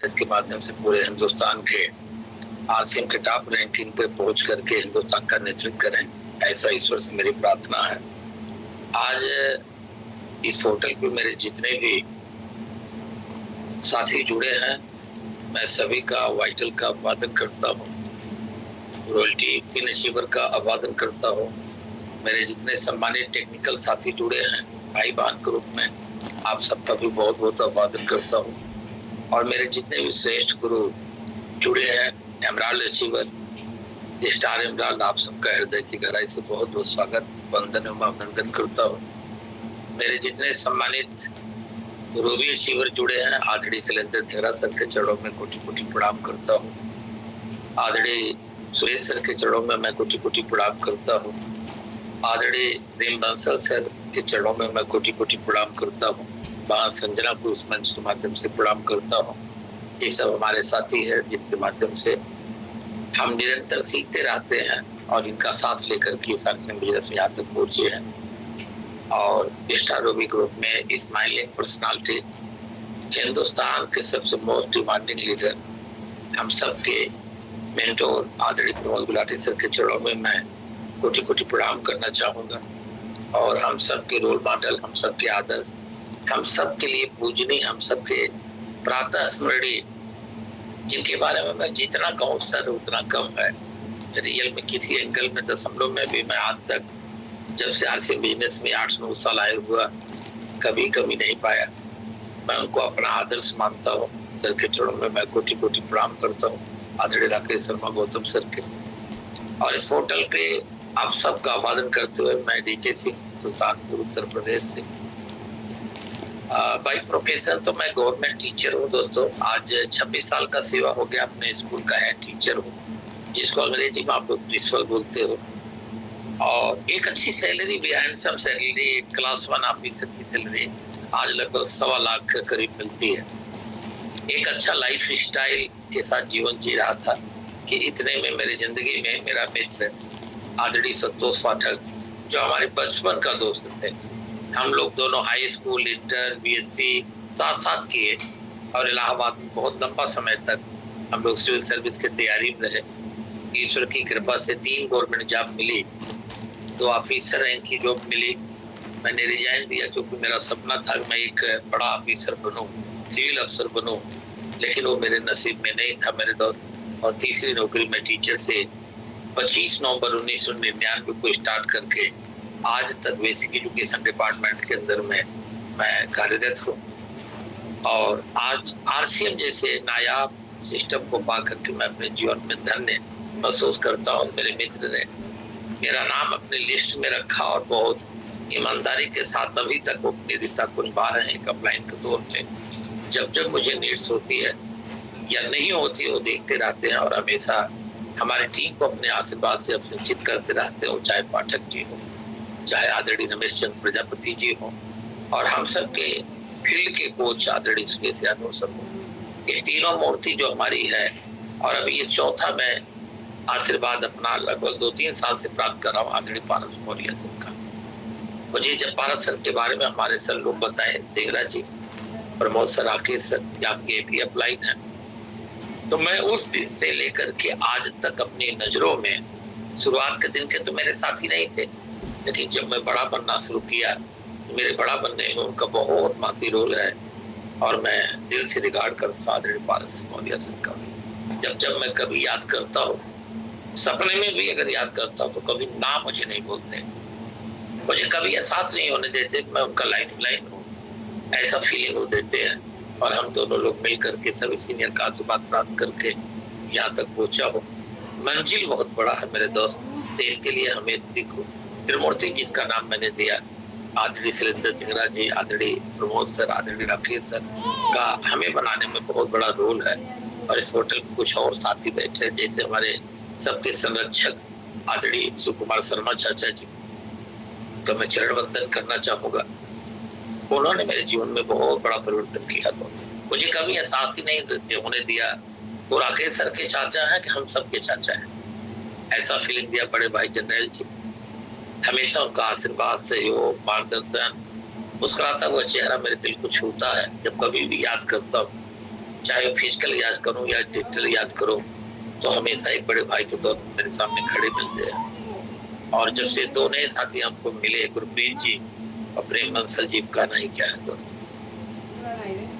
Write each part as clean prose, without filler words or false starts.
इसके माध्यम से पूरे हिंदुस्तान के आरसीएम के टॉप रैंकिंग पे पहुंच करके हिंदुस्तान का नेतृत्व करें, ऐसा ईश्वर से मेरी प्रार्थना है। आज इस पोर्टल पे मेरे जितने भी साथी जुड़े हैं, मैं सभी का वाइटल का अभिवादन करता हूँ, रॉयल्टी पिन अचीवर का अभिवादन करता हूँ। मेरे जितने सम्मानित टेक्निकल साथी जुड़े हैं भाई बहन के रूप में, आप सबका भी बहुत बहुत अभिवादन करता हूँ। और मेरे जितने भी श्रेष्ठ गुरु जुड़े हैं, एमराल्ड अचीवर, स्टार एमराल्ड, आप सबका हृदय की गहराई से बहुत बहुत स्वागत, वंदन एवं अभिनंदन करता हूँ। मेरे जितने सम्मानित रूबी अचीवर जुड़े हैं, आदरणीय शैलेंद्र धिंगरा सर के चरणों में कोटि कोटि प्रणाम करता हूँ। आदरणीय सुरेश सर के चरणों में मैं कोटि कोटि प्रणाम करता हूँ। आदरणीय प्रेम बंसल सर के चरणों में मैं कोटि कोटि प्रणाम करता हूँ। बहन संजना को इस मंच के माध्यम से प्रणाम करता हूँ। ये सब हमारे साथी हैं जिनके माध्यम से हम निरंतर सीखते रहते हैं और इनका साथ लेकर के सारे बिजनेस में यहाँ तक पहुंचे हैं। और स्टार रूबी ग्रुप में स्माइलिंग पर्सनालिटी, हिंदुस्तान के सबसे मोस्ट डिमांडिंग लीडर, हम सबके मेंटोर आदरणीय प्रमोद गुलाटी सर के चरणों में मैं कोटि कोटि प्रणाम करना चाहूँगा। और हम सबके रोल मॉडल, हम सबके आदर्श, हम सबके लिए पूजनीय, हम सबके प्रातः स्मरणीय, जिनके बारे में मैं जितना कहूँ सर उतना कम है। रियल में किसी एंगल में दशमलव में भी मैं आज तक जब से आरसीएम बिजनेस में 8-9 साल आए हुआ कभी कमी नहीं पाया। मैं उनको अपना आदर्श मानता हूँ। सर के चरणों में मैं कोटि कोटि प्रणाम करता हूँ, आदरणीय राकेश शर्मा गौतम सर के। और इस पोर्टल पे आप सबका अभिवादन करते हुए मैं डीके सिंह, सुल्तानपुर उत्तर प्रदेश से। बाई प्रोफेशन तो मैं गवर्नमेंट टीचर हूँ दोस्तों। आज 26 साल का सेवा हो गया, अपने स्कूल का हेड टीचर हूँ, जिसको अंग्रेजी में आप लोग प्रिंसिपल बोलते हो। और एक अच्छी सैलरी भी, हैंडसम सैलरी, क्लास 1 ऑफिसर की सैलरी आज लगभग 1.25 लाख के करीब मिलती है। एक अच्छा लाइफ स्टाइल के साथ जीवन जी रहा था कि इतने में मेरी जिंदगी में मेरा मित्र आदरणीय संतोष पाठक, जो हमारे बचपन का दोस्त थे, हम लोग दोनों हाई स्कूल, इंटर, बीएससी साथ साथ किए और इलाहाबाद में बहुत लंबा समय तक हम लोग सिविल सर्विस की तैयारी में रहे। ईश्वर की कृपा से 3 गवर्नमेंट जॉब मिली, 2 ऑफिसर रैंक की जॉब मिली। मैंने रिजाइन दिया क्योंकि मेरा सपना था कि मैं एक बड़ा ऑफिसर बनूं, सिविल अफसर बनूं, लेकिन वो मेरे नसीब में नहीं था मेरे दोस्त। और तीसरी नौकरी में टीचर से 25 नवंबर 1999 को स्टार्ट करके आज तक बेसिक एजुकेशन डिपार्टमेंट के अंदर में मैं कार्यरत हूँ। और आज आरसीएम जैसे नायाब सिस्टम को पा करके मैं अपने जीवन में धन्य महसूस करता हूँ। मेरे मित्र ने मेरा नाम अपने लिस्ट में रखा और बहुत ईमानदारी के साथ अभी तक वो अपने रिश्ता को निभा रहे हैं। अपलाइन के तौर पे जब जब मुझे नीड्स होती है या नहीं होती, वो देखते रहते हैं और हमेशा हमारी टीम को अपने आशीर्वाद से अभिषिक्त करते रहते हो, चाहे पाठक जी हो, चाहे आदरणीय रमेश चंद्र प्रजापति जी हो, और हम सबके फील्ड के कोच आदरणीय सुरेश यादव सब हो। ये तीनों मूर्ति जो हमारी है, और अभी ये चौथा मैं आशीर्वाद अपना लगभग 2-3 साल से प्राप्त कर रहा हूँ आदरणीय पारस मौर्य सर का। मुझे जब पारस सर के बारे में हमारे सर लोग बताए, धिंगरा जी, प्रमोद सर, राकेश सर, आपके भी अपलाइन है, तो मैं उस दिन से लेकर के आज तक अपनी नजरों में, शुरुआत के दिन के तो मेरे साथी नहीं थे, लेकिन जब मैं बड़ा बनना शुरू किया तो मेरे बड़ा बनने में उनका बहुत महत्वपूर्ण रोल है। और मैं दिल से रिगार्ड करता हूँ आदरणीय पारस मौर्य सर का। जब जब मैं कभी याद करता हूँ, सपने में भी अगर याद करता हूँ, तो कभी नाम मुझे नहीं बोलते, मुझे कभी एहसास नहीं होने देते कि मैं उनका लाइफ लाइन हूँ, ऐसा फीलिंग वो देते हैं। और हम दोनों लोग मिल करके सभी सीनियर का आशीर्वाद प्राप्त करके यहाँ तक पहुंचा हो। मंजिल बहुत बड़ा है मेरे दोस्त। देश के लिए हमें त्रिमूर्ति जिसका नाम मैंने दिया, आदरणीय शैलेंद्र धिंगरा जी, आदरणीय प्रमोद सर, आदरणीय राकेश सर का हमें बनाने में बहुत बड़ा रोल है। और इस होटल में कुछ और साथी बैठे, जैसे हमारे सबके संरक्षक आदरणीय सुकुमार शर्मा चाचा जी का मैं चरण वंदन करना चाहूंगा। उन्होंने मेरे जीवन में बहुत बड़ा परिवर्तन किया, तो मुझे कभी एहसास ही नहीं होने दिया वो राकेश सर के चाचा है कि हम सबके चाचा हैं, ऐसा फीलिंग दिया बड़े भाई जनरल जी। हमेशा उनका आशीर्वाद, सहयोग, मार्गदर्शन, मुस्कुराता हुआ चेहरा मेरे दिल को छूता है। जब कभी भी याद करता हूँ चाहे फिजिकल याद करूं या डिजिटल याद करूं, तो हमेशा एक बड़े भाई के तौर पर मेरे सामने खड़े मिलते हैं। और जब से दो नए साथी हमको मिले, गुरप्रीत जी और प्रेम बंसल जी, का नहीं क्या है दोस्तों।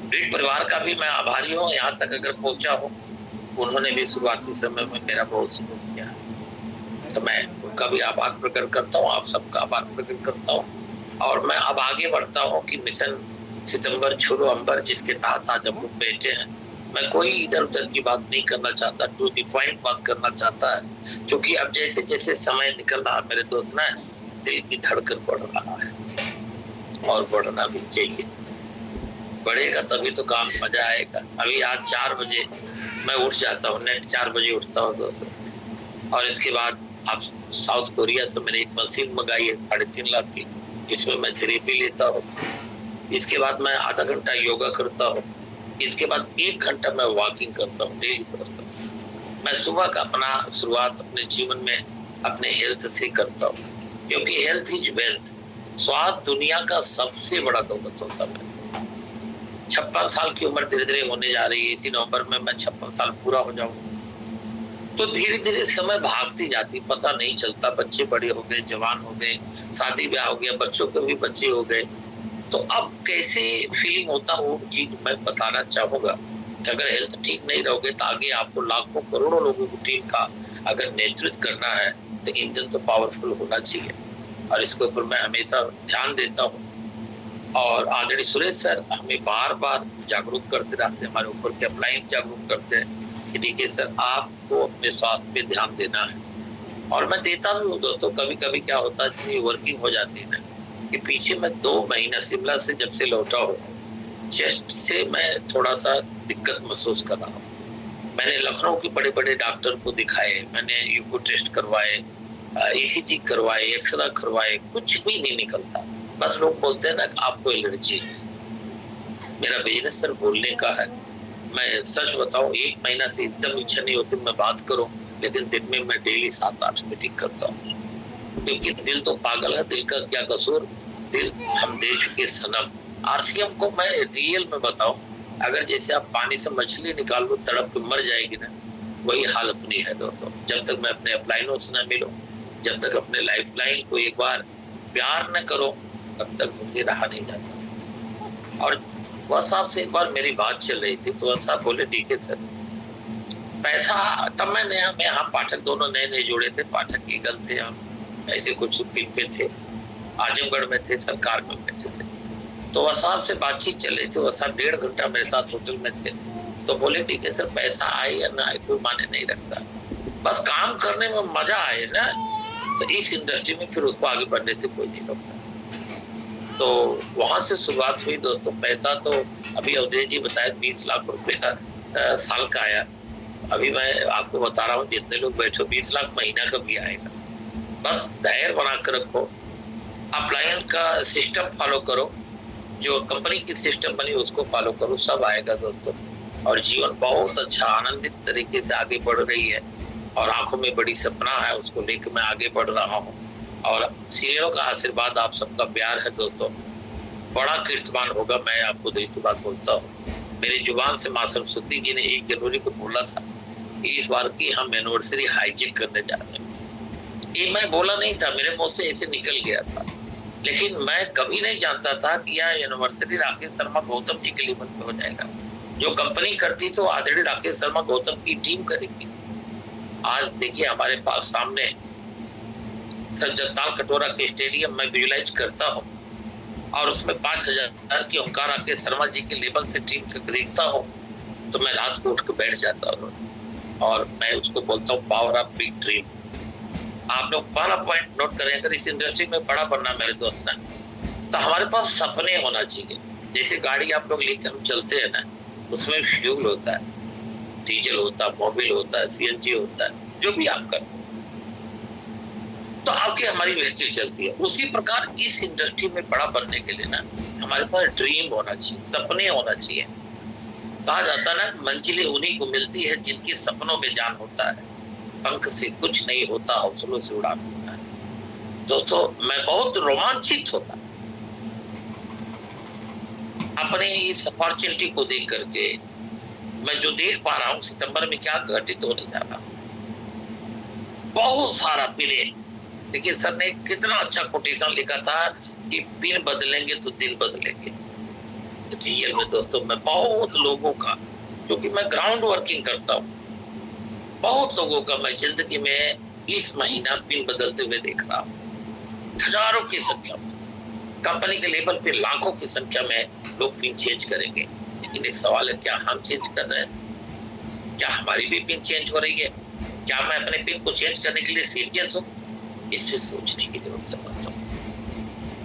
ब्रिट परिवार का भी मैं आभारी हूँ, यहाँ तक अगर पहुंचा हूँ। उन्होंने भी शुरुआती समय में मेरा बहुत सहयोग किया, तो मैं उनका भी आभार प्रकट करता हूँ, आप सबका आभार प्रकट करता हूँ। और मैं अब आगे बढ़ता हूँ कि मिशन सितंबर छोड़ो अंबर, जिसके तहत आज हम लोग बैठे हैं, मैं कोई इधर उधर की बात नहीं करना चाहता, टू द पॉइंट बात करना चाहता है। क्योंकि अब जैसे जैसे समय निकल रहा मेरे दोस्त ना, दिल की धड़कन बढ़ रहा है और बढ़ना भी चाहिए। बढ़ेगा तभी तो काम मजा आएगा। अभी आज 4 बजे मैं उठ जाता हूँ, नेट 4 बजे उठता हूँ दोस्तों। और इसके बाद आप साउथ कोरिया से मैंने एक मशीन मंगाई है 3.5 लाख की, इसमें मैं थेरेपी लेता हूँ। इसके बाद मैं आधा घंटा योगा करता हूँ। इसके बाद 1 घंटा मैं वॉकिंग करता हूँ डेली दोस्तों। मैं सुबह का अपना शुरुआत अपने जीवन में अपने हेल्थ से करता हूँ, क्योंकि हेल्थ इज वेल्थ। स्वास्थ्य दुनिया का सबसे बड़ा दौलत होता है। 56 साल की उम्र धीरे धीरे होने जा रही है, इसी नवंबर में मैं 56 साल पूरा हो जाऊंगा। तो धीरे धीरे समय भागती जाती, पता नहीं चलता। बच्चे बड़े हो गए, जवान हो गए, शादी ब्याह हो गया, बच्चों के भी बच्चे हो गए। तो अब कैसे फीलिंग होता वो चीज मैं बताना चाहूंगा कि अगर हेल्थ ठीक नहीं रहोगे तो आगे आपको लाखों करोड़ों लोगों की टीम का अगर नेतृत्व करना है तो इंजन तो पावरफुल होना चाहिए, और इसके ऊपर मैं हमेशा ध्यान देता हूँ। और आदरणीय सुरेश सर हमें बार बार जागरूक करते रहते हैं, हमारे ऊपर के अप्लायंस जागरूक करते हैं कि देखिए सर आपको अपने स्वास्थ्य पे ध्यान देना है। और मैं देता भी हूँ दोस्तों। कभी कभी क्या होता है, इतनी वर्किंग हो जाती है ना कि पीछे मैं 2 महीना शिमला से जब से लौटा हूँ, चेस्ट से मैं थोड़ा सा दिक्कत महसूस कर रहा हूँ। मैंने लखनऊ के बड़े बड़े डॉक्टर को दिखाए, मैंने यूको टेस्ट करवाए, ईसीजी करवाए, एक्सरे करवाए, कुछ भी नहीं निकलता। बस लोग बोलते हैं ना कि आपको एलर्जी है। मेरा बिजनेस सर बोलने का है। मैं सच बताऊं, 1 महीना से एकदम इच्छा नहीं होती मैं बात करूं, लेकिन दिन में मैं डेली 7-8 मीटिंग करता हूं, क्योंकि दिल तो पागल है। दिल का क्या कसूर, दिल हम दे चुके सनम। आरसीएम को मैं रियल में बताऊं, अगर जैसे आप पानी से मछली निकाल लो, तड़प के मर जाएगी ना, वही हाल अपनी है दोस्तों। जब तक मैं अपने अपलाइनों से न मिलूं, जब तक अपने लाइफ लाइन को एक बार प्यार न करो, तब तक मुझे रहा नहीं जाता। और वह साहब से एक बार मेरी बात चल रही थी, तो वह साहब बोले ठीक है सर, पैसा। तब मैं यहाँ पाठक दोनों नए नए जुड़े थे, पाठक ईगल थे, हम ऐसे कुछ पिन पे थे, आजमगढ़ में थे, सरकार में बैठे थे। तो वह साहब से बातचीत चल रही थी। वह साहब 1.5 घंटा मेरे साथ होटल में थे। तो बोले ठीक है सर, पैसा आए या ना आए कोई माने नहीं रखता, बस काम करने में मजा आए ना, तो इस इंडस्ट्री में फिर उसको आगे बढ़ने से कोई नहीं रोकता। तो वहां से शुरुआत हुई दोस्तों। पैसा तो अभी अवधेश जी बताए 20 लाख रुपए का साल का आया। अभी मैं आपको बता रहा हूँ, जितने लोग बैठो 20 लाख महीना का भी आएगा। बस धैर्य बना कर रखो, अपलायन का सिस्टम फॉलो करो, जो कंपनी की सिस्टम बनी उसको फॉलो करो, सब आएगा दोस्तों। और जीवन बहुत अच्छा आनंदित तरीके से आगे बढ़ रही है, और आंखों में बड़ी सपना है, उसको लेकर मैं आगे बढ़ रहा हूँ। और सीनियरों का आशीर्वाद, आप सबका प्यार है दोस्तों, बड़ा कीर्तिमान होगा। मैं आपको दिल की बात बोलता हूँ। मेरी जुबान से मां सरस्वती जी ने 1 जनवरी को बोला था कि इस बार की हम एनिवर्सरी हाईजेक करने जा रहे हैं। ये मैं बोला नहीं था, मेरे मुंह से ऐसे निकल गया था, लेकिन मैं कभी नहीं जानता था कि यह एनिवर्सरी राकेश शर्मा गौतम जी के लिए हो जाएगा। जो कंपनी करती तो आदरणीय राकेश शर्मा गौतम की टीम करेगी। आज देखिए हमारे पास सामने सर जगताल कटोरा के स्टेडियम में विजुलाइज करता हूँ, और उसमें 5000 की ओंकार राकेश शर्मा जी के लेवल से टीम को देखता हूँ, तो मैं रात को उठ के बैठ जाता हूँ, और मैं उसको बोलता हूँ पावर ऑफ बिग ड्रीम। आप लोग पहला पॉइंट नोट करें, अगर इस इंडस्ट्री में बड़ा बनना मेरे दोस्त ना, तो हमारे पास सपने होना चाहिए। जैसे गाड़ी आप लोग लेकर हम चलते हैं ना, उसमें फ्यूल होता है, डीजल होता है, मोबिल होता है, सीएनजी होता है, जो भी आप करते, तो आपकी हमारी व्हीकल चलती है। उसी प्रकार इस इंडस्ट्री में बड़ा बनने के लिए ना हमारे पास ड्रीम होना चाहिए, सपने होना चाहिए। कहा जाता है ना, मंजिलें उन्हीं को मिलती है जिनके सपनों में जान होता है, पंख से कुछ नहीं होता, हौसलों से उड़ान होता है। दोस्तों मैं बहुत रोमांचित होता अपने इस अपॉर्चुनिटी को देख करके। मैं जो देख पा रहा हूँ सितंबर में क्या घटित होने जा रहा, बहुत सारा पिने। देखिए सर ने कितना अच्छा कोटेशन लिखा था कि पिन बदलेंगे तो दिन बदलेंगे। रियल में दोस्तों मैं बहुत लोगों का, क्योंकि मैं ग्राउंड वर्किंग करता हूँ, बहुत लोगों का मैं जिंदगी में इस महीना पिन बदलते हुए देख रहा हूँ, हजारों की संख्या में। कंपनी के लेवल पे लाखों की संख्या में लोग पिन चेंज करेंगे, लेकिन एक सवाल है, क्या हम चेंज कर रहे हैं? क्या हमारी भी पिन चेंज हो रही है? क्या मैं अपने पिन को चेंज करने के लिए सीरियस हूँ? इससे सोचने की जरूरत है दोस्तों।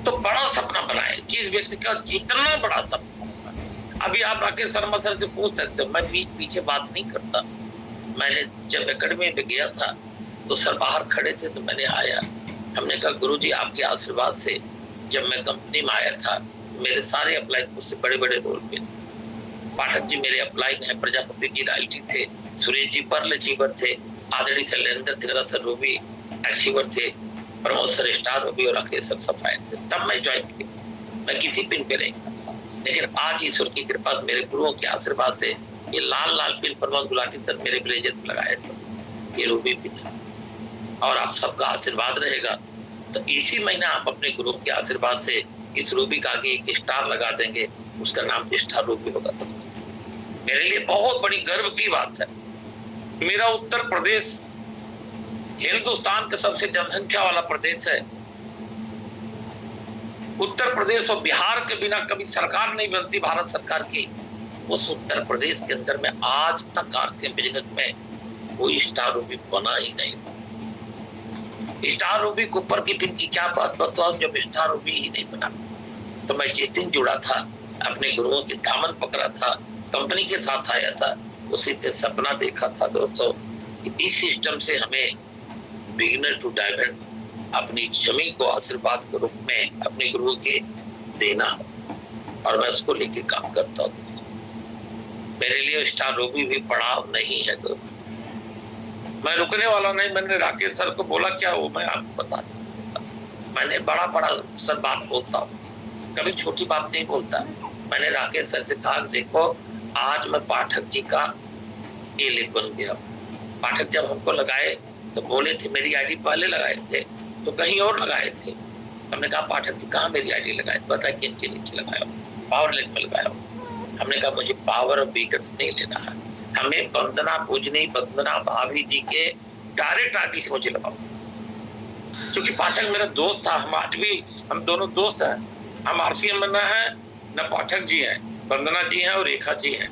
तो बड़ा सपना बनाए, जिस व्यक्ति का जितना बड़ा सपना होगा। अभी आप राकेश शर्मा सर से पूछ सकते हो, मैं पीछे बात नहीं करता। मैंने जब एकेडमी में गया था तो सर बाहर खड़े थे, तो मैंने आया, हमने कहा गुरुजी आपके आशीर्वाद से जब मैं कंपनी में आया था मेरे सारे अपलाइन मुझसे बड़े बड़े रोल पे, पाठक जी मेरे अपलाइन है, प्रजापति जी रॉयल्टी थे, सुरेश जी पर्ल अचीवर थे, आदरणीय शैलेंद्र दिगरा सर रूबी अचीवर थे, प्रमोद सर स्टार रूबी और राकेश सर सफायर थे। तब मैं ज्वाइन किया, मैं किसी पिन पे नहीं था, लेकिन आज ईश्वर की कृपा मेरे गुरुओं के आशीर्वाद से ये लाल लाल पिन प्रमोद गुलाटी सर मेरे ब्लेजर में लगाए थे, ये रूबी पिन है। और आप सबका आशीर्वाद रहेगा तो इसी महीना आप अपने गुरु के आशीर्वाद से इस रूबी का आगे एक स्टार लगा देंगे, उसका नाम स्टार रूबी होगा। मेरे लिए बहुत बड़ी गर्व की बात है। मेरा उत्तर प्रदेश हिंदुस्तान का सबसे जनसंख्या वाला प्रदेश है। उत्तर प्रदेश और बिहार के बिना कभी सरकार नहीं बनती भारत सरकार की। उस उत्तर प्रदेश के अंदर में आज तक आरसीएम बिजनेस में कोई स्टार रूबी बना ही नहीं। स्टार रूबी के ऊपर की पिन की क्या बात बताओ, जब स्टार रूबी ही नहीं बना। तो मैं जिस दिन जुड़ा था, अपने गुरुओं के दामन पकड़ा था, कंपनी के साथ आया था, उसी दिन सपना देखा था दोस्तों, इस सिस्टम से हमें बिगिनर टू डायमंड अपनी जमीन को आशीर्वाद के रूप में अपने गुरुओं के देना, और मैं उसको लेके काम करता हूँ। मेरे लिए स्टार रूबी भी पड़ाव नहीं है दोस्तों, मैं रुकने वाला नहीं। मैंने राकेश सर को बोला क्या वो मैं आपको बता दूं, मैंने बड़ा बड़ा सर बात बोलता हूँ, कभी छोटी बात नहीं बोलता। मैंने राकेश सर से कहा देखो आज मैं पाठक जी का ए लिख बन गया। पाठक जब हमको लगाए तो बोले थे मेरी आईडी पहले लगाए थे तो कहीं और लगाए थे। हमने कहा पाठक जी कहाँ मेरी आईडी लगाए, बता किन के नीचे लगाया, पावर लिंक में लगाया। हमने कहा मुझे पावर ऑफ बीकर्स नहीं लेना है, हमें वंदना पूजनी वंदना भाभी जी के डायरेक्ट आईडी से मुझे लगाओ, क्योंकि पाठक मेरा दोस्त था। हम आज भी हम दोनों दोस्त हैं। हम आरसीएम बना है न, पाठक जी हैं, वंदना जी हैं और रेखा जी हैं,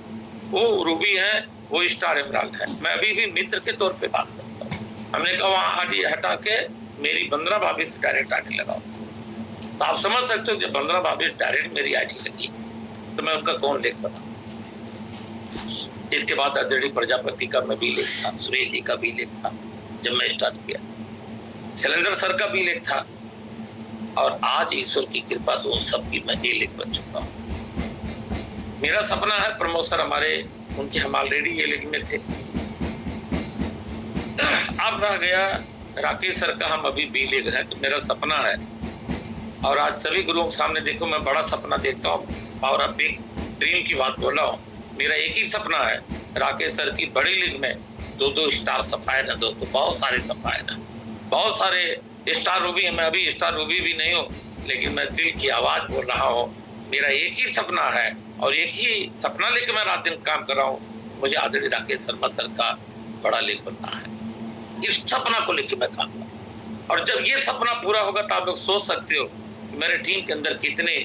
वो रूबी है, वो स्टार इमरान है। मैं अभी भी मित्र के तौर पे बात करता हूँ। हमने कहा वहाँ आईडी हटा के मेरी वंदना भाभी से डायरेक्ट आईडी लगाओ। तो आप समझ सकते हो कि वंदना भाभी डायरेक्ट मेरी आईडी लगी तो मैं उनका कौन लेख बना। इसके बाद आदरणीय प्रजापति का मैं भी लेख था, सुरेश जी का भी लेख था जब मैं स्टार्ट किया, शैलेंद्र सर का भी लेख था, और आज ईश्वर की कृपा से उन सबकी मैं ये लेख बन चुका हूँ। मेरा सपना है प्रमोद सर हमारे, उनके हम ऑलरेडी ये लेख में थे। अब रह गया राकेश सर का, हम अभी बी लेख है। तो मेरा सपना है, और आज सभी गुरुओं के सामने देखो मैं बड़ा सपना देखता हूँ, और अब बिग ड्रीम की बात बोल रहा हूँ। मेरा एक ही सपना है, राकेश सर की बड़ी लीग में 2-2 स्टार सफायर है दोस्तों, बहुत सारे सफायर हैं, बहुत सारे स्टार रूबी है। मैं अभी स्टार रूबी भी नहीं हूँ, लेकिन मैं दिल की आवाज बोल रहा हूँ। मेरा एक ही सपना है, और एक ही सपना लेकर मैं रात दिन काम कर रहा हूँ। मुझे आदरणीय राकेश शर्मा सर का बड़ा लेख बनना है, इस सपना को लेकर मैं काम कर रहा हूँ। और जब ये सपना पूरा होगा तो आप लोग सोच सकते हो मेरे टीम के अंदर कितने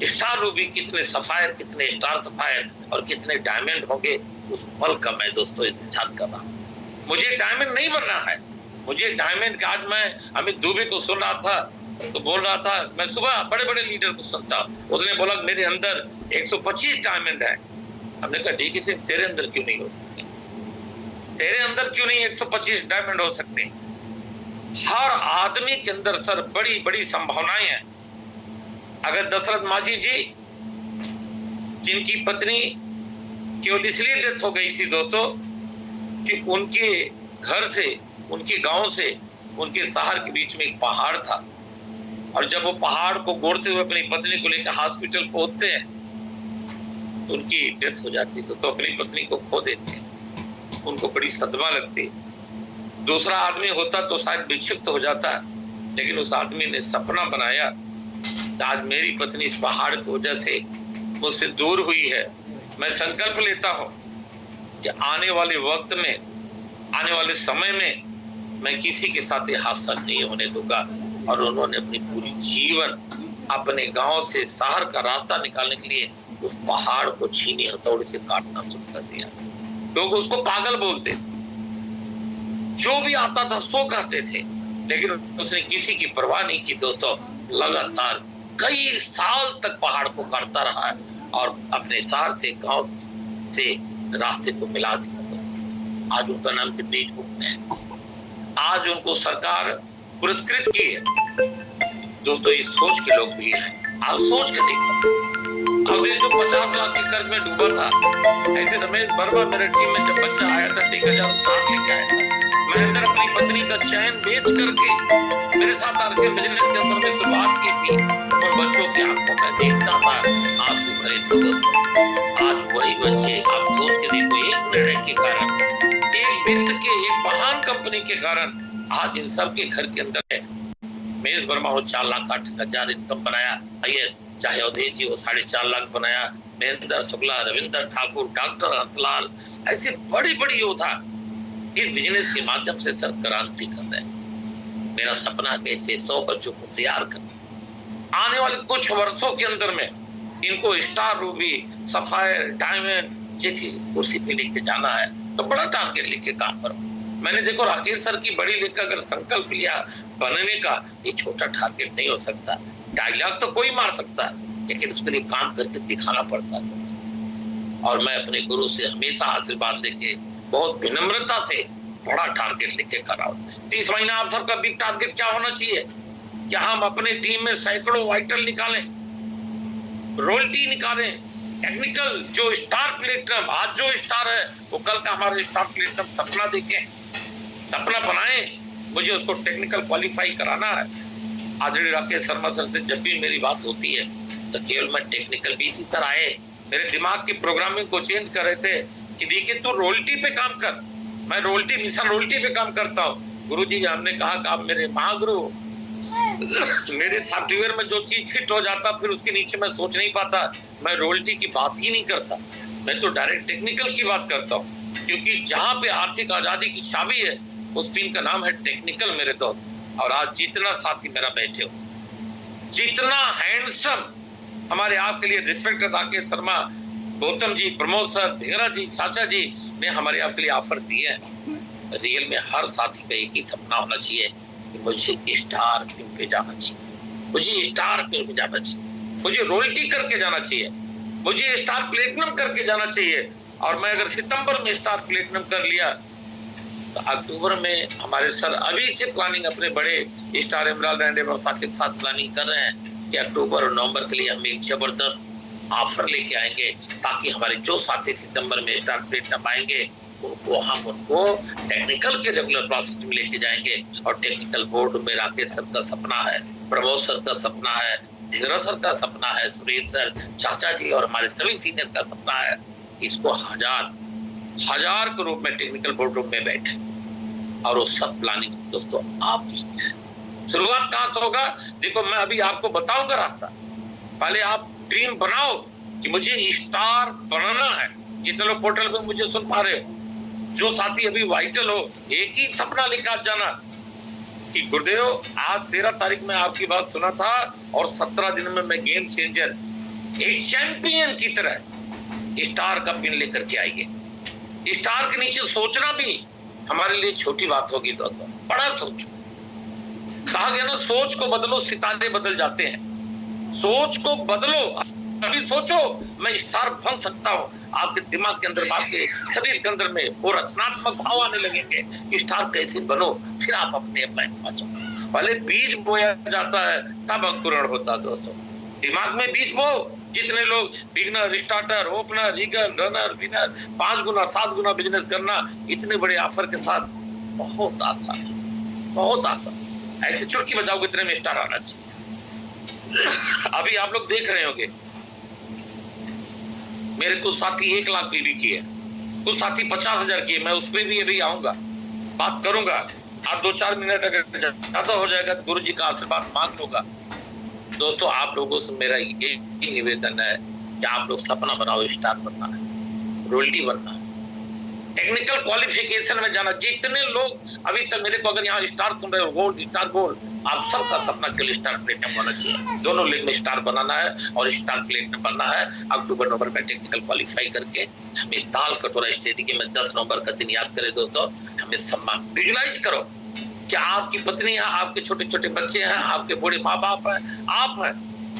स्टार रूबी, कितने सफायर, कितने स्टार सफायर और कितने डायमंड होंगे। उस पल का मैं दोस्तों इंतजार कर रहा हूँ। मुझे डायमंड नहीं बनना है, मुझे डायमंड का, आज मैं अमित दुबे को सुन रहा था तो बोल रहा था, मैं सुबह बड़े बड़े लीडर को सुनता, उसने बोला मेरे अंदर 125 डायमंड है। हमने कहा डी सिंह तेरे अंदर क्यों नहीं हो सकते, तेरे अंदर क्यों नहीं 125 डायमंड हो सकते। हर आदमी के अंदर सर बड़ी बड़ी संभावनाएं हैं। अगर दशरथ माझी जी, जिनकी पत्नी केवल इसलिए डेथ हो गई थी दोस्तों कि उनके घर से, उनके गांव से, उनके शहर के बीच में एक पहाड़ था, और जब वो पहाड़ को गोड़ते हुए अपनी पत्नी को लेकर हॉस्पिटल पहुंचते हैं तो उनकी डेथ हो जाती है, तो अपनी पत्नी को खो देते हैं, उनको बड़ी सदमा लगती है। दूसरा आदमी होता तो शायद विक्षिप्त हो जाता, लेकिन उस आदमी ने सपना बनाया, आज मेरी पत्नी इस पहाड़ की वजह से मुझसे दूर हुई है, मैं संकल्प लेता हूं कि आने वाले वक्त में, आने वाले समय में मैं किसी के साथ ये हादसा नहीं होने दूंगा। और उन्होंने अपनी पूरी जीवन अपने गांव से शहर का रास्ता निकालने के लिए उस पहाड़ को छीनी हथौड़े से काटना शुरू कर दिया। लोग उसको पागल बोलते, जो भी आता था सो कहते थे, लेकिन उसने किसी की परवाह नहीं की। दोस्तों, लगातार कई साल तक पहाड़ को काटता रहा है और अपने शहर से गांव से रास्ते को मिला दिया। आज उनका नाम कितने है, आज उनको सरकार पुरस्कृत की है। दोस्तों, इस सोच के लोग भी हैं, आप सोच के देखो। अब जो 50 लाख के कर्ज में डूबा था, ऐसे रमेश वर्मा मेरे टीम में जब बच्चा आया था 1000 उधार लेके आया था, महेंद्र अपनी पत्नी का चैन बेच करके मेरे साथ आरसीएम बिजनेस के अंदर में शुरुआत की थी और बच्चों की आंखों में देखता था आंसू भरे थे। दोस्तों, आज वही बच्चे, आप सोच के देखो, एक निर्णय के कारण, एक वित्त के, एक महान कंपनी के कारण आज इन सब के घर के अंदर है। महेश वर्मा हो 4,08,000 इनकम बनाया, चाहे अवधेश जी वो 4.5 लाख बनाया, महेंद्र शुक्ला, रविंद्र ठाकुर, डॉक्टर हंसलाल, ऐसे बड़ी बड़ी योद्धा इस बिजनेस के माध्यम से सर क्रांति कर रहे हैं। मेरा सपना है ऐसे 100 बच्चों को तैयार करना, आने वाले कुछ वर्षों के अंदर में इनको स्टार रूबी, सफायर, डायमंड जैसी कुर्सी पे लेके जाना है, तो बड़ा टारगेट लेके काम करो। मैंने देखो राकेश सर की बड़ी लेकर अगर संकल्प लिया बनने का, ये छोटा टारगेट नहीं हो सकता। डायलॉग तो कोई मार सकता है, लेकिन उसके लिए काम करके दिखाना पड़ता है। और मैं अपने गुरु से हमेशा आशीर्वाद लेके, बहुत विनम्रता से बड़ा टारगेट लेके कर रहा हूँ। 30 महीना आप सबका बिग टारगेट क्या होना चाहिए? क्या हम अपने टीम में सैकड़ों वाइटल निकालें, रोयल्टी निकालें, टेक्निकल जो स्टार प्लेटिनम, आज जो स्टार है वो कल का हमारे स्टार प्लेटिनम सपना देखें, सपना बनाए, मुझे उसको टेक्निकल क्वालिफाई कराना है। आदरणीय राकेश शर्मा सर से जब भी मेरी बात होती है तो केवल मैं टेक्निकल, बीसी सर आए मेरे दिमाग की प्रोग्रामिंग को चेंज कर रहे थे कि देखिए तू रोयल्टी पे काम कर, मैं रोयल्टी मिशन रोयल्टी पे काम करता हूँ। गुरुजी हमने कहा कि आप मेरे महागुरु, मेरे सॉफ्टवेयर में जो चीज फिट हो जाता फिर उसके नीचे मैं सोच नहीं पाता, मैं रोयल्टी की बात ही नहीं करता, मैं तो डायरेक्ट टेक्निकल की बात करता हूँ। क्योंकि जहाँ पे आर्थिक आजादी की चाबी है उस टीम का नाम है टेक्निकल मेरे दोस्त। और आज जितना साथी मेरा बैठे हो, जितना हैंडसम हमारे आपके लिए रिस्पेक्ट राकेश शर्मा, गौतम जी, प्रमोद सर, धिंगरा जी, चाचा जी ने हमारे आपके लिए ऑफर दिए हैं, रियल में हर साथी का एक ही सपना होना चाहिए कि मुझे स्टार फिल्म पे जाना चाहिए, मुझे स्टार फिल्म पे जाना चाहिए, मुझे रॉयल्टी करके जाना चाहिए, मुझे स्टार प्लेटिनम करके जाना चाहिए। और मैं अगर सितंबर में स्टार प्लेटिनम कर लिया तो अक्टूबर में हमारे सर अभी से प्लानिंग अपने बड़े स्टार एमराल्ड एंड एमराल्ड के साथ प्लानिंग कर रहे हैं कि अक्टूबर और नवंबर के लिए हम एक जबरदस्त ऑफर लेके आएंगे, ताकि हमारे जो साथी सितंबर में स्टार प्लेटिनम आएंगे उनको हम उनको टेक्निकल के रेगुलर प्रोसेस में लेके जाएंगे। और टेक्निकल बोर्ड में राकेश सर का सपना है, प्रमोद सर का सपना है, धिंगरा सर का सपना है, सुरेश सर, चाचा जी और हमारे सभी सीनियर का सपना है, इसको हजार के रूप में टेक्निकल बोर्ड रूम में बैठे। और वो सब प्लानिंग दोस्तों आप ही है। शुरुआत कहां से होगा? देखो मैं अभी आपको बताऊंगा रास्ता, पहले आप ड्रीम बनाओ कि मुझे स्टार बनाना है। जितने लोग पोर्टल पे मुझे सुन पा रहे हो, जो साथी अभी वाइटल हो, एक ही सपना लेकर जाना कि गुरुदेव आज 13 तारीख में आपकी बात सुना था और 17 दिन में मैं गेम चेंजर, एक चैंपियन की तरह स्टार का पिन लेकर के आइए। स्टार के नीचे सोचना भी हमारे लिए छोटी बात होगी दोस्तों, बड़ा सोचो। कहा गया ना, सोच को बदलो सितारे बदल जाते हैं। सोच को बदलो, अभी सोचो मैं स्टार बन सकता हूँ, आपके दिमाग के अंदर, आपके शरीर के अंदर में वो रचनात्मक भाव आने लगेंगे कि स्टार कैसे बनो। फिर आप अपने अपलाइन पहुंचो। पहले बीज बोया जाता है तब अंकुरण होता है दोस्तों। दिमाग में बीज बो। जितने लोग beginner, starter, opener, eagle, runner, winner, 5 गुना 7 गुना बिजनेस करना इतने बड़े ऑफर के साथ बहुत आसान है, बहुत आसान। ऐसे चुटकी बजाओगे इतने में स्टार आना चाहिए। अभी आप लोग देख रहे होंगे मेरे कुछ साथी 1 लाख पीवी किए, कुछ साथी 50,000 किए। मैं उस पर भी अभी आऊंगा, बात करूंगा। आप 2-4 मिनट अगर ज्यादा हो जाएगा तो गुरु जी का आशीर्वाद मांग लूंगा। दोस्तों, आप लोगों से मेरा यही निवेदन है कि आप लोग सपना बनाओ, स्टार बनना है, रॉयल्टी बनना है, टेक्निकल क्वालिफिकेशन में जाना। जितने लोग अभी तक मेरे को अगर यहाँ स्टार सुन रहे हो, गोल्ड, स्टार गोल्ड, आप सबका सपना के लिए स्टार प्लेटिनम होना चाहिए। दोनों लीग में स्टार बनाना है और स्टार प्लेटिनम बनना है। अक्टूबर नवंबर में टेक्निकल क्वालिफाई करके हमें ताल कटोरा स्टेडियम में 10 नवंबर का दिन याद करें दोस्तों। हमें सम्मान विजुलाइज करो कि आपकी पत्नी है, आपके छोटे छोटे बच्चे हैं, आपके बूढ़े माँ बाप हैं, आप हैं,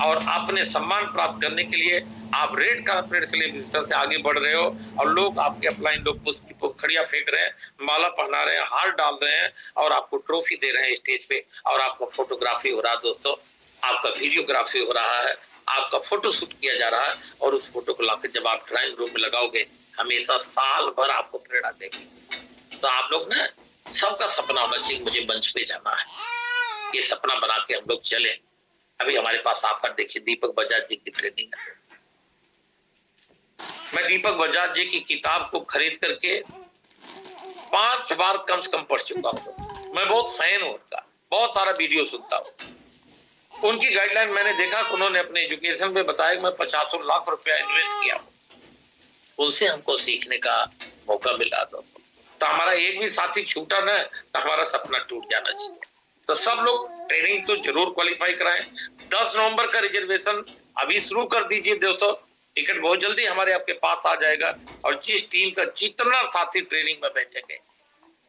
और आपने सम्मान प्राप्त करने के लिए आप रेड कार्पेट सेलिब्रेशन से आगे बढ़ रहे हो और लोग आपके अपलाइन लोग पुष्प खड़िया फेंक रहे हैं, माला पहना रहे हैं, हार डाल रहे हैं और आपको ट्रॉफी दे रहे हैं स्टेज पे, और आपका फोटोग्राफी हो रहा है दोस्तों, आपका वीडियोग्राफी हो रहा है, आपका फोटो शूट किया जा रहा है, और उस फोटो को लाकर जब आप ड्राइंग रूम में लगाओगे हमेशा साल भर आपको प्रेरणा देगी। तो आप लोग ना, सबका सपना होना चाहिए मुझे मंच पे जाना है, ये सपना बना के हम लोग चले। अभी हमारे पास ऑफर देखिए, दीपक बजाज जी की ट्रेनिंग है। मैं दीपक बजाज जी की किताब को खरीद करके 5 बार कम से कम पढ़ चुका हूँ। मैं बहुत फैन हूँ उनका, बहुत सारा वीडियो सुनता हूँ। उनकी गाइडलाइन मैंने देखा कि उन्होंने अपने एजुकेशन में बताया मैं 50 लाख रुपया इन्वेस्ट किया, उनसे हमको सीखने का मौका मिला। तो हमारा एक भी साथी छूटा ना तो हमारा सपना टूट जाना चाहिए। तो सब लोग ट्रेनिंग तो जरूर क्वालिफाई कराएं। 10 नवंबर का रिजर्वेशन अभी शुरू कर दीजिए दोस्तों, टिकट बहुत जल्दी हमारे आपके पास आ जाएगा। और जिस टीम का जितना साथी ट्रेनिंग में बैठेंगे,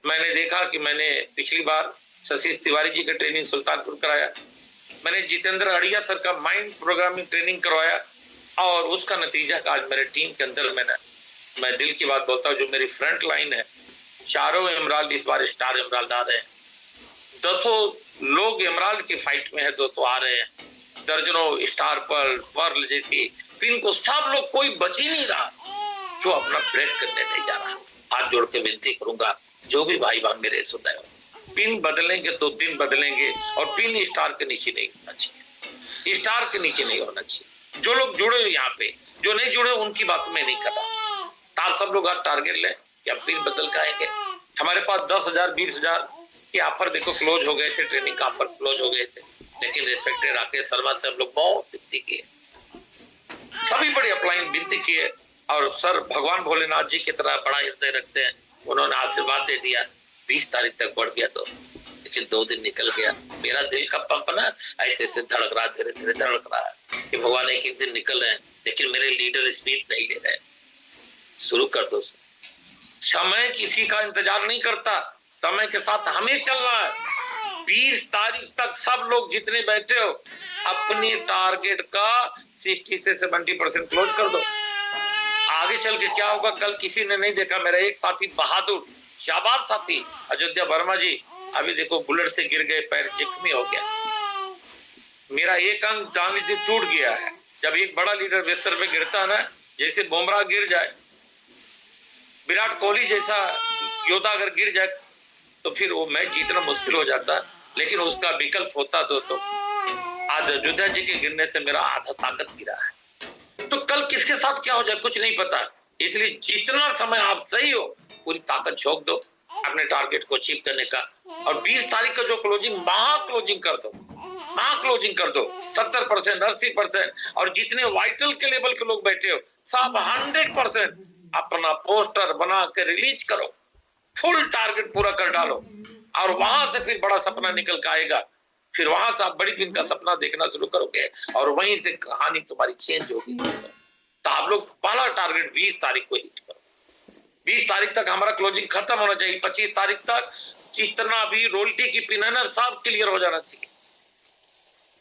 मैंने देखा कि मैंने पिछली बार शशि तिवारी जी का ट्रेनिंग सुल्तानपुर कराया, मैंने जितेंद्र अड़िया सर का माइंड प्रोग्रामिंग ट्रेनिंग करवाया, और उसका नतीजा आज मेरे टीम के अंदर मैं दिल की बात बोलता हूँ, जो मेरी फ्रंट लाइन है, चारों एमराल्ड इस बार स्टार एमराल्ड आ रहे हैं। 10 लोग एमराल्ड की फाइट में है दोस्तों, आ रहे हैं। दर्जनों स्टार पर्ल जैसी पिन को सब लोग, कोई बच ही नहीं रहा जो अपना ब्रेक करने नहीं जा रहा। हाथ जोड़ के विनती करूंगा, जो भी भाई बहन मेरे सुन रहे हो, पिन बदलेंगे तो दिन बदलेंगे, और पिन स्टार के नीचे नहीं होना चाहिए, स्टार के नीचे नहीं होना चाहिए। जो लोग जुड़े हो यहाँ पे, जो नहीं जुड़े उनकी बात में नहीं कर रहा। तार सब लोग आज टारगेट ले कि अब पिन बदल के आएंगे। हमारे पास 10,000 20,000 के ऑफर देखो क्लोज हो गए थे, ट्रेनिंग का ऑफर क्लोज हो गए थे, लेकिन रिस्पेक्टेड राकेश शर्मा से हम लोग बहुत विनती किए, सभी बड़े अपलाइन विनती किए, और सर भगवान भोलेनाथ जी की तरह बड़ा हृदय रखते हैं, उन्होंने आशीर्वाद दे दिया। 20 तारीख तक बढ़ गया दोस्त, लेकिन 2 दिन निकल गया। मेरा दिल का पंप ना ऐसे ऐसे धड़क रहा, धीरे धीरे धड़क रहा है कि भगवान एक एक दिन निकल रहे हैं, लेकिन मेरे लीडर स्पीड नहीं ले रहे। शुरू कर दो। समय किसी का इंतजार नहीं करता, समय के साथ हमें चलना है। 20 तारीख तक सब लोग जितने बैठे हो अपने टारगेट का 60 से 70% क्लोज कर दो। आगे चल के क्या होगा कल किसी ने नहीं देखा। मेरा एक साथी बहादुर शाबाश साथी अयोध्या वर्मा जी, अभी देखो बुलेट से गिर गए, पैर जख्मी हो गया। मेरा एक अंग जान लीजिए टूट गया है। जब एक बड़ा लीडर बिस्तर पे गिरता है ना, जैसे बुमराह गिर जाए, विराट कोहली जैसा योद्धा अगर गिर जाए तो फिर वो मैच जीतना मुश्किल हो जाता, लेकिन उसका विकल्प होता तो आज अयोध्या जी के गिरने से मेरा आधा ताकत गिरा है। तो कल किसके साथ क्या हो जाए कुछ नहीं पता, इसलिए जितना समय आप सही हो पूरी ताकत झोंक दो अपने टारगेट को अचीव करने का। और 20 तारीख का जो क्लोजिंग, महा क्लोजिंग कर दो, महा क्लोजिंग कर दो 70% 80%। और जितने वाइटल के लेवल के लोग बैठे हो सब 100% अपना पोस्टर बना के रिलीज करो, फुल टारगेट पूरा कर डालो, और वहां से फिर बड़ा सपना निकल के आएगा। फिर वहां से आप बड़ी पिन का सपना देखना शुरू करोगे और वहीं से कहानी तुम्हारी चेंज होगी। तो आप लोग पहला टारगेट 20 तारीख को हिट करो। 20 तारीख तक हमारा क्लोजिंग खत्म होना चाहिए। 25 तारीख तक जितना भी रोल्टी की पिन है ना सब क्लियर हो जाना चाहिए।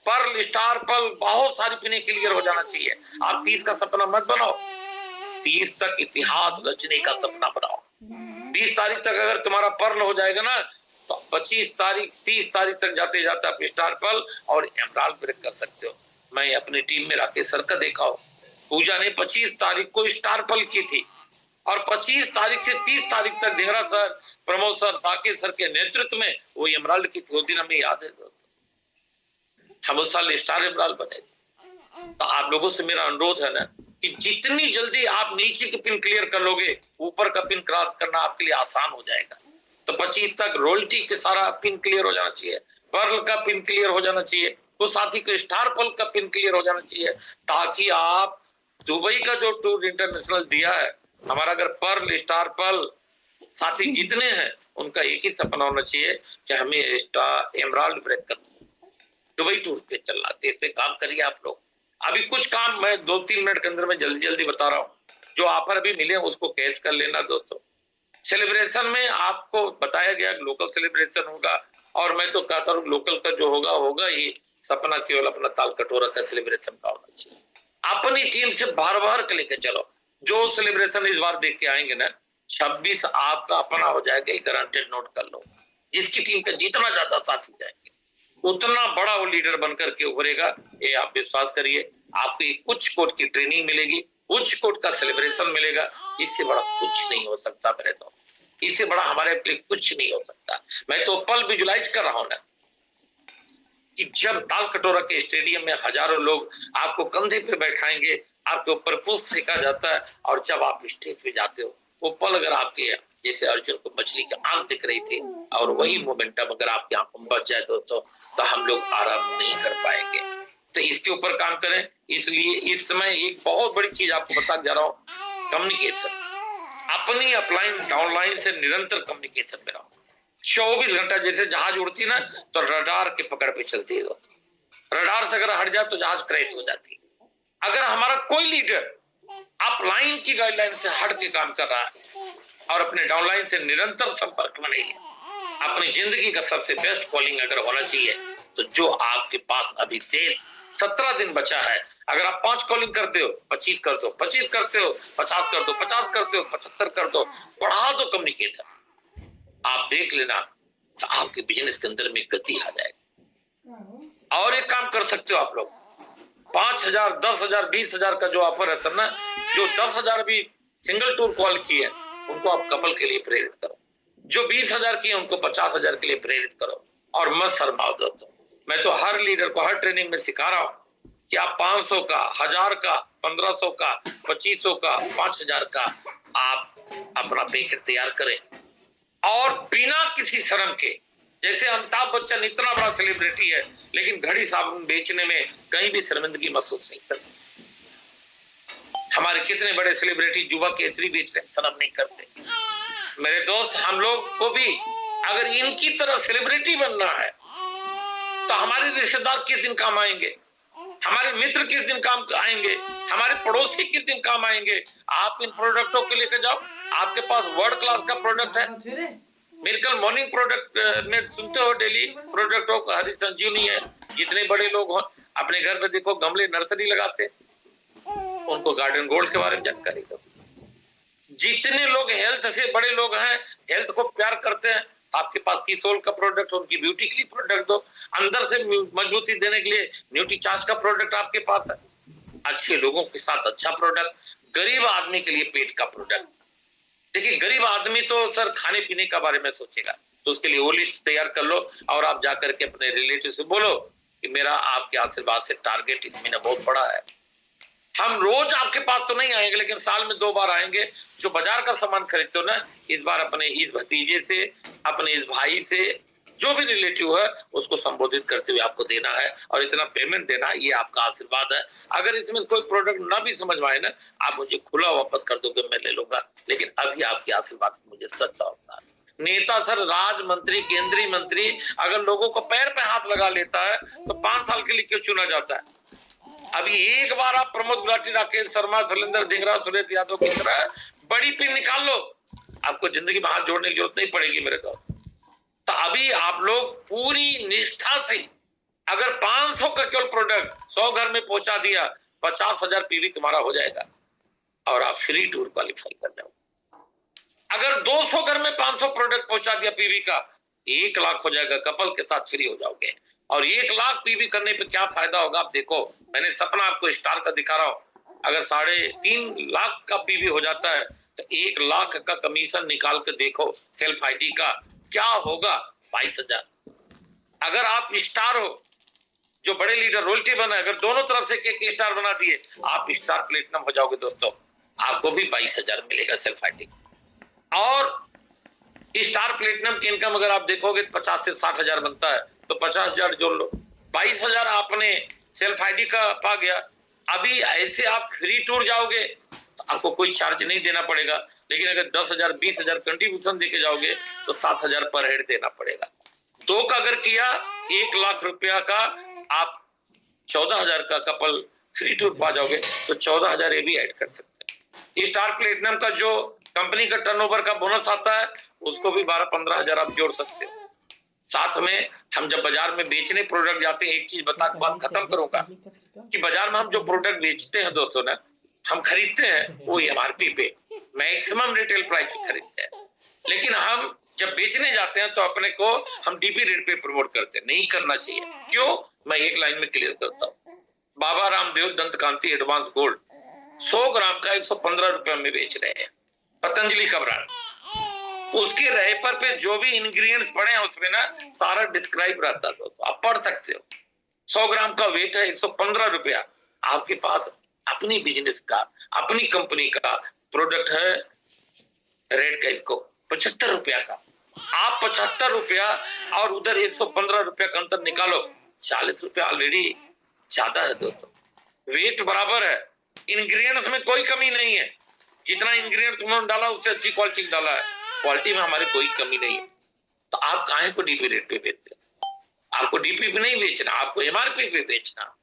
पर्ल स्टार पर्ल बहुत सारी पिने क्लियर हो जाना चाहिए। आप 30 का सपना मत बनाओ, 30 तक इतिहास रचने का सपना बनाओ। 20 तारीख तक अगर तुम्हारा पर्ल हो जाएगा ना तो 25 तारीख 30 तारीख तक जाते जाते आप स्टार पर्ल और एमराल्ड ब्रेक कर सकते हो। मैं अपनी टीम में राकेश सर का देखा हो, पूजा ने 25 तारीख को स्टार पर्ल की थी और 25 तारीख से 30 तारीख तक Dhengra sir, Pramod sir, Rakesh sir के नेतृत्व में वो एमराल्ड की थी। वो दिन हमें याद है, हम उस साल स्टार एमराल्ड बने। तो आप लोगों से मेरा अनुरोध है ना कि जितनी जल्दी आप नीचे की पिन क्लियर कर लोगे, ऊपर का पिन क्रॉस करना आपके लिए आसान हो जाएगा। तो 25 तक रॉयल्टी के सारा पिन क्लियर हो जाना चाहिए, पर्ल का पिन क्लियर हो जाना चाहिए, तो साथ ही स्टार पर्ल का पिन क्लियर हो जाना चाहिए, ताकि आप दुबई का जो टूर इंटरनेशनल दिया है, हमारा अगर पर्ल, स्टार पर्ल साथी जितने हैं, उनका एक ही सपना होना चाहिए कि हमें एमराल्ड ब्रेक करना, दुबई टूर पे चलना। तो इस पे काम करिए आप लोग। अभी कुछ काम मैं 2-3 मिनट के अंदर में जल्दी जल्दी बता रहा हूँ। जो ऑफर अभी मिले उसको कैश कर लेना दोस्तों। सेलिब्रेशन में आपको बताया गया लोकल सेलिब्रेशन होगा, और मैं तो कहता हूँ लोकल का जो होगा होगा ही, सपना केवल अपना ताल कटोरा का सेलिब्रेशन का होना चाहिए। अपनी टीम से बार बार के लेके चलो। जो सेलिब्रेशन इस बार देख के आएंगे ना, 26 आपका अपना हो जाएगा, गारंटेड नोट कर लो। जिसकी टीम का जितना ज्यादा साथी जाएंगे, उतना बड़ा वो लीडर बनकर के उभरेगा, ये आप विश्वास करिए। आपको एक उच्च कोट की ट्रेनिंग मिलेगी, उच्च कोट का सेलिब्रेशन मिलेगा। इससे बड़ा कुछ नहीं हो सकता मेरे तो, इससे बड़ा हमारे लिए कुछ नहीं हो सकता। मैं तो पल विजुलाइज कर रहा हूं ना, कि जब ताल कटोरा के स्टेडियम में हजारों लोग आपको कंधे पे बैठाएंगे, आपके ऊपर पुष्प फेंका जाता है, और जब आप स्टेज पे जाते हो, वो पल अगर आपके जैसे अर्जुन को मछली की आंख दिख रही थी, और वही मोमेंटम अगर आपकी आंखों में बच जाए दोस्तों, तो हम लोग आराम नहीं कर पाएंगे। तो इसके ऊपर काम करें। इसलिए इस समय एक बहुत बड़ी चीज आपको बता जा रहा हूँ, कम्युनिकेशन। अपनी अपलाइन डाउनलाइन से निरंतर कम्युनिकेशन में रहो। 24 घंटा जैसे जहाज उड़ती ना, तो रडार के पकड़ पे चलती है। रडार से अगर हट जाए तो जहाज क्रैश हो जाती है। अगर हमारा कोई लीडर अपलाइन की गाइडलाइन से हट के काम कर रहा है और अपने डाउनलाइन से निरंतर संपर्क में नहीं है, अपनी जिंदगी का सबसे बेस्ट कॉलिंग अगर होना चाहिए, तो जो आपके पास अभी शेष 17 दिन बचा है, अगर आप 5 कॉलिंग करते हो, 25 कर दो, 25 करते हो 50 कर दो, 50 करते हो 75 कर दो, बढ़ा दो कम्युनिकेशन। आप देख लेना तो आपके बिजनेस के अंदर में गति आ जाएगी। और एक काम कर सकते हो आप लोग, 5,000, 10,000, 20,000 का जो ऑफर है सर ना, जो 10,000 भी सिंगल टूर कॉल किए उनको आप कपल के लिए प्रेरित करो, जो 20,000 किए उनको 50,000 के लिए प्रेरित करो। और मत शर्माओ दोस्तों, मैं तो हर लीडर को हर ट्रेनिंग में सिखा रहा हूँ कि आप 500 का, 1000 का, 1500 का, 2500 का, 5,000 का आप अपना पैकेट तैयार करें, और बिना किसी शर्म के। जैसे अमिताभ बच्चन इतना बड़ा सेलिब्रिटी है, लेकिन घड़ी साबुन बेचने में कहीं भी शर्मिंदगी महसूस नहीं करते। हमारे कितने बड़े सेलिब्रिटी युवा केसरी बेच रहे हैं, शर्म नहीं करते। मेरे दोस्त, हम लोग को भी अगर इनकी तरह सेलिब्रिटी बनना है, तो हमारे रिश्तेदार किस दिन काम आएंगे, हमारे मित्र किस दिन काम आएंगे, हमारे पड़ोसी किस दिन काम आएंगे। आप इन प्रोडक्टों को लेकर जाओ, आपके पास वर्ल्ड क्लास का प्रोडक्ट है। मिरेकल मॉर्निंग प्रोडक्ट में सुनते हो डेली, प्रोडक्टों का हरी संजीवनी है। जितने बड़े लोग हो अपने घर पे देखो गमले नर्सरी लगाते, उनको गार्डन गोल्ड के बारे में जानकारी दो। जितने लोग हेल्थ से बड़े लोग हैं, हेल्थ को प्यार करते हैं, आपके पास किसोल का प्रोडक्ट, उनकी ब्यूटी के लिए प्रोडक्ट दो। अंदर से मजबूती देने के लिए न्यूट्री चार्ज का प्रोडक्ट आपके पास है। अच्छे लोगों के साथ अच्छा प्रोडक्ट, गरीब आदमी के लिए पेट का प्रोडक्ट। देखिए, गरीब आदमी तो सर खाने पीने का बारे में सोचेगा, तो उसके लिए वो लिस्ट तैयार कर लो, और आप जाकर के अपने रिलेटिव से बोलो कि मेरा आपके आशीर्वाद से टारगेट इस महीने बहुत बड़ा है। हम रोज आपके पास तो नहीं आएंगे, लेकिन साल में 2 बार आएंगे। जो बाजार का सामान खरीदते हो ना, इस बार अपने इस भतीजे से, अपने इस भाई से, जो भी रिलेटिव है उसको संबोधित करते हुए आपको देना है, और इतना पेमेंट देना है, ये आपका आशीर्वाद है। अगर इसमें कोई प्रोडक्ट ना भी समझ में आए ना, आप मुझे खुला वापस कर दोगे, मैं ले लूंगा, लेकिन अभी आपके आशीर्वाद मुझे सत्ता होता है। नेता सर, राज मंत्री, केंद्रीय मंत्री अगर लोगों को पैर पे हाथ लगा लेता है, तो 5 साल के लिए क्यों चुना जाता है? अभी एक बार आप प्रमोद गुलाटी, राकेश शर्मा, शैलेंद्र धिंगरा, सुरेश यादव की तरह बड़ी पिन निकाल लो, आपको जिंदगी में हाथ जोड़ने की जरूरत नहीं पड़ेगी मेरे को। तो अभी आप लोग पूरी निष्ठा से अगर 500 का केवल प्रोडक्ट 100 घर में पहुंचा दिया, 50,000 पीवी तुम्हारा हो जाएगा, और आप फ्री टूर क्वालिफाई कर जाओ। अगर 200 घर में 500 प्रोडक्ट पहुंचा दिया पीवी का, 1 लाख हो जाएगा, कपल के साथ फ्री हो जाओगे। और 1 लाख पीवी करने पे क्या फायदा होगा आप देखो। मैंने सपना आपको स्टार का दिखा रहा हूं। अगर 3.5 लाख का पीवी हो जाता है, तो 1 लाख का कमीशन निकाल के देखो सेल्फ आईडी का, क्या होगा? 22,000। अगर आप स्टार हो जो बड़े लीडर रॉयल्टी बना, अगर दोनों तरफ से एक स्टार बना दिए, आप स्टार प्लेटिनम हो जाओगे दोस्तों। आपको भी 22,000 मिलेगा सेल्फ आईडी। और स्टार प्लेटिनम की इनकम अगर आप देखोगे 50 से 60,000 बनता है, तो 50,000 जोड़ लो, 22,000 आपने सेल्फ आईडी का पा गया। अभी ऐसे आप फ्री टूर जाओगे तो आपको कोई चार्ज नहीं देना पड़ेगा, लेकिन अगर 10,000 20,000 कंट्रीब्यूशन देके जाओगे तो 7,000 पर हेड देना पड़ेगा। 2 का अगर किया 1 लाख रुपया का, आप 14,000 का कपल फ्री टूर पा जाओगे, तो 14,000 ये भी ऐड कर सकते हैं। स्टार प्लेटिनम का जो कंपनी का टर्नओवर का बोनस आता है, उसको भी 12-15,000 आप जोड़ सकते हो। साथ में हम जब बाजार में बेचने प्रोडक्ट जाते हैं, एक चीज बता के बात खत्म करूंगा कि बाजार में हम जो प्रोडक्ट बेचते हैं दोस्तों ना, हम खरीदते हैं वो एमआरपी पे मैक्सिमम रिटेल प्राइस पे खरीदते हैं, लेकिन हम जब बेचने जाते हैं तो अपने को हम डीपी रेट पे प्रमोट करते हैं। नहीं करना चाहिए। क्यों? मैं एक लाइन में क्लियर करता हूँ। बाबा रामदेव दंत कांति एडवांस गोल्ड 100 ग्राम का 115 रुपए में बेच रहे हैं, पतंजलि का ब्रांड। उसके रैपर पे जो भी इंग्रेडिएंट्स पड़े हैं उसमें ना सारा डिस्क्राइब रहता है, तो आप पढ़ सकते हो। 100 ग्राम का वेट है 115 रुपया। आपके पास अपनी बिजनेस का, अपनी कंपनी का प्रोडक्ट है रेड कैप को 75 रुपया का, आप 75 रुपया और उधर 115 रुपया का अंतर निकालो, 40 रुपया ऑलरेडी ज्यादा है दोस्तों। वेट बराबर है, इंग्रेडिएंट्स में कोई कमी नहीं है। जितना इंग्रेडिएंट्स उन्होंने डाला उससे अच्छी क्वालिटी डाला है, क्वालिटी में हमारी कोई कमी नहीं है। तो आप काहे को डीपी रेट पे बेचते हो? आपको डीपी पे नहीं बेचना, आपको एमआरपी पे बेचना।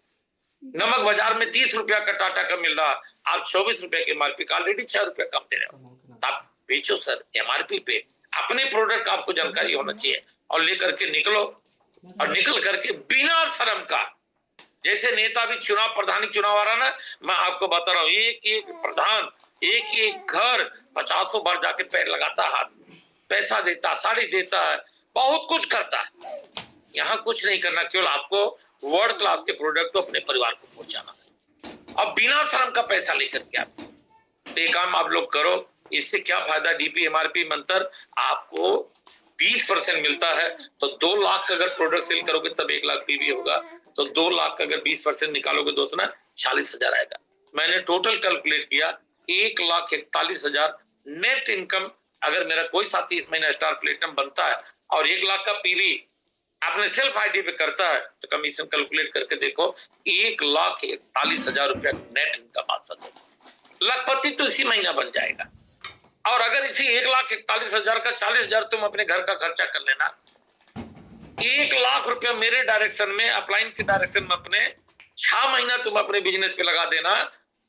नमक बाजार में 30 रुपया का टाटा का मिल रहा, आप 24 रुपया के एमआरपी का ऑलरेडी 6 रुपया कम दे रहे हो, तो आप बेचो सर एमआरपी पे। अपने प्रोडक्ट का आपको जानकारी होना चाहिए और लेकर के निकलो, और निकल करके बिना शर्म का, जैसे नेता भी चुनाव, प्रधानी चुनाव आ रहा ना, मैं आपको बता रहा हूँ, एक एक प्रधान एक एक घर 50 बार जाके पैर लगाता है, पैसा देता, साड़ी देता है, बहुत कुछ करता है। यहाँ कुछ नहीं करना, केवल आपको वर्ल्ड क्लास के प्रोडक्ट तो अपने परिवार को पहुंचाना है, अब बिना शर्म का पैसा लेकर के आप तो ये काम आप लोग करो। इससे क्या फायदा? डीपी एमआरपी मंत्र आपको 20% मिलता है, तो 2 लाख का अगर प्रोडक्ट सेल करोगे तब 1 लाख पीवी होगा, तो 2 लाख का अगर 20% निकालोगे दोस्तों ना 40,000 आएगा। मैंने टोटल कैलकुलेट किया 1,41,000 नेट इनकम अगर मेरा कोई साथी इस महीना स्टार प्लेटिनम बनता है और 1 लाख का पीवी अपने सेल्फ आईडी पे करता है, तो कमीशन कैलकुलेट करके देखो 1,41,000 रुपया नेट इनकम आता है। लखपति तो इसी महीना बन जाएगा। और अगर इसी 1,41,000 का 40,000 तुम अपने घर का खर्चा कर लेना, 1 लाख रुपया मेरे डायरेक्शन में, अपलाइन के डायरेक्शन में अपने 6 महीना तुम अपने बिजनेस पे लगा देना,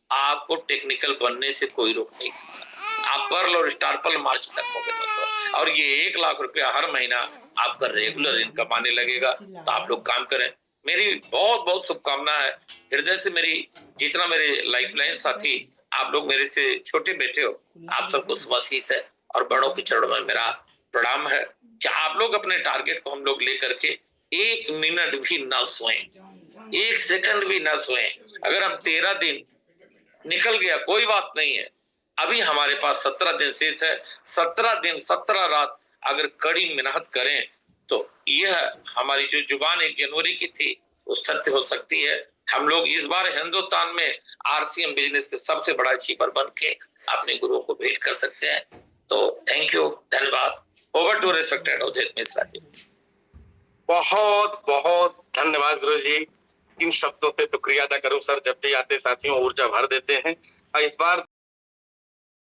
आपको टेक्निकल बनने से कोई रोक नहीं सकता। आप पर्ल और स्टार पर्ल मार्च तक होगे तो, और ये 1 लाख रुपया हर महीना आपका रेगुलर इनकम आने लगेगा। तो आप लोग काम करें। मेरी बहुत बहुत शुभकामना है हृदय से। मेरी जितना मेरे लाइफलाइन साथी आप लोग मेरे से छोटे बेटे हो, आप सबको शुभाशीष है और बड़ों के चरणों में मेरा प्रणाम है कि आप लोग अपने टारगेट को हम लोग लेकर के 1 मिनट भी ना सोएं, 1 सेकंड भी ना सोएं। अगर हम 13 दिन निकल गया कोई बात नहीं है, अभी हमारे पास 17 दिन शेष है। 17 दिन 17 रात अगर कड़ी मेहनत करें तो यह हमारी जो जुबान 1 जनवरी की थी वो सत्य हो सकती है। हम लोग इस बार हिंदुस्तान में आरसीएम बिजनेस के सबसे बड़ा अचीवर बन के अपने गुरुओं को भेंट कर सकते हैं। तो थैंक यू, धन्यवाद। Over to respected Avdhesh Mishra ji. बहुत बहुत धन्यवाद गुरु जी। इन शब्दों से शुक्रिया अदा करूं सर, जब भी आते साथियों ऊर्जा भर देते हैं। इस बार